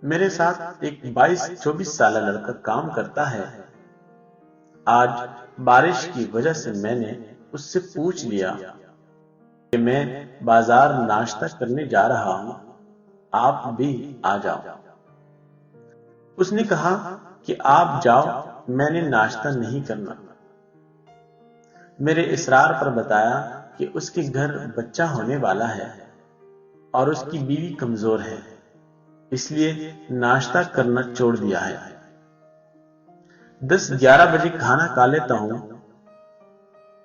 میرے ساتھ ایک 22-24 سالہ لڑکا کام کرتا ہے۔ آج بارش کی وجہ سے میں نے اس سے پوچھ لیا کہ میں بازار ناشتہ کرنے جا رہا ہوں، آپ بھی آ جاؤ۔ اس نے کہا کہ آپ جاؤ، میں نے ناشتہ نہیں کرنا۔ میرے اصرار پر بتایا کہ اس کے گھر بچہ ہونے والا ہے اور اس کی بیوی کمزور ہے، اس لیے ناشتہ کرنا چھوڑ دیا ہے۔ 10-11 بجے کھانا کھا لیتا ہوں،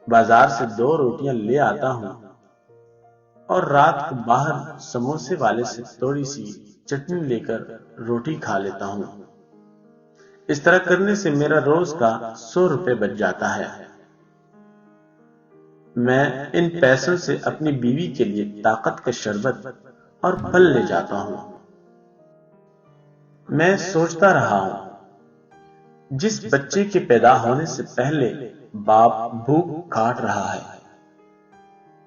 بازار سے 2 روٹیاں لے آتا ہوں اور رات کو باہر سموسے والے سے تھوڑی سی چٹنی لے کر روٹی کھا لیتا ہوں۔ اس طرح کرنے سے میرا روز کا 100 روپے بچ جاتا ہے۔ میں ان پیسوں سے اپنی بیوی کے لیے طاقت کا شربت اور پھل لے جاتا ہوں۔ میں سوچتا رہا ہوں، جس بچے کے پیدا ہونے سے پہلے باپ بھوک کاٹ رہا ہے،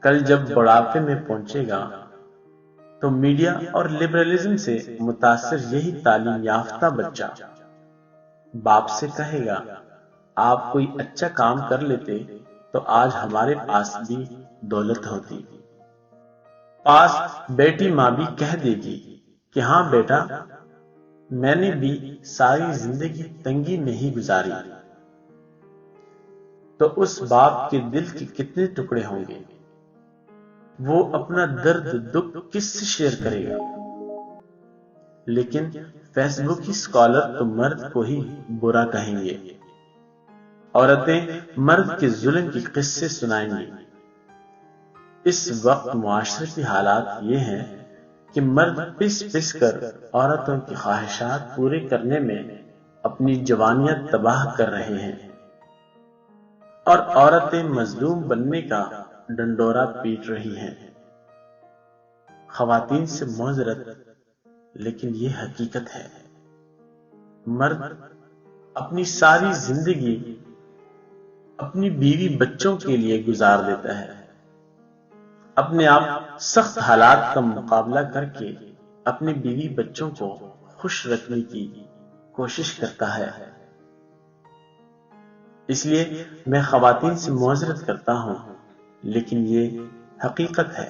کل جب بڑھاپے میں پہنچے گا تو میڈیا اور لبرلزم سے متاثر یہی تعلیم یافتہ بچہ باپ سے کہے گا، آپ کوئی اچھا کام کر لیتے تو آج ہمارے پاس بھی دولت ہوتی۔ پاس بیٹی ماں بھی کہہ دے گی کہ ہاں بیٹا، میں نے بھی ساری زندگی تنگی میں ہی گزاری۔ تو اس باپ کے دل کے کتنے ٹکڑے ہوں گے؟ وہ اپنا درد دکھ کس سے شیئر کرے گا؟ لیکن فیس بک کی اسکالر تو مرد کو ہی برا کہیں گے، عورتیں مرد کے ظلم کی قصے سنائیں گی۔ اس وقت معاشرتی حالات یہ ہیں کہ مرد پس پس کر عورتوں کی خواہشات پورے کرنے میں اپنی جوانیاں تباہ کر رہے ہیں، اور عورتیں مظلوم بننے کا ڈنڈورا پیٹ رہی ہیں۔ خواتین سے معذرت، لیکن یہ حقیقت ہے۔ مرد اپنی ساری زندگی اپنی بیوی بچوں کے لیے گزار دیتا ہے، اپنے آپ سخت حالات کا مقابلہ کر کے اپنی بیوی بچوں کو خوش رکھنے کی کوشش کرتا ہے۔ اس لیے میں خواتین سے معذرت کرتا ہوں، لیکن یہ حقیقت ہے۔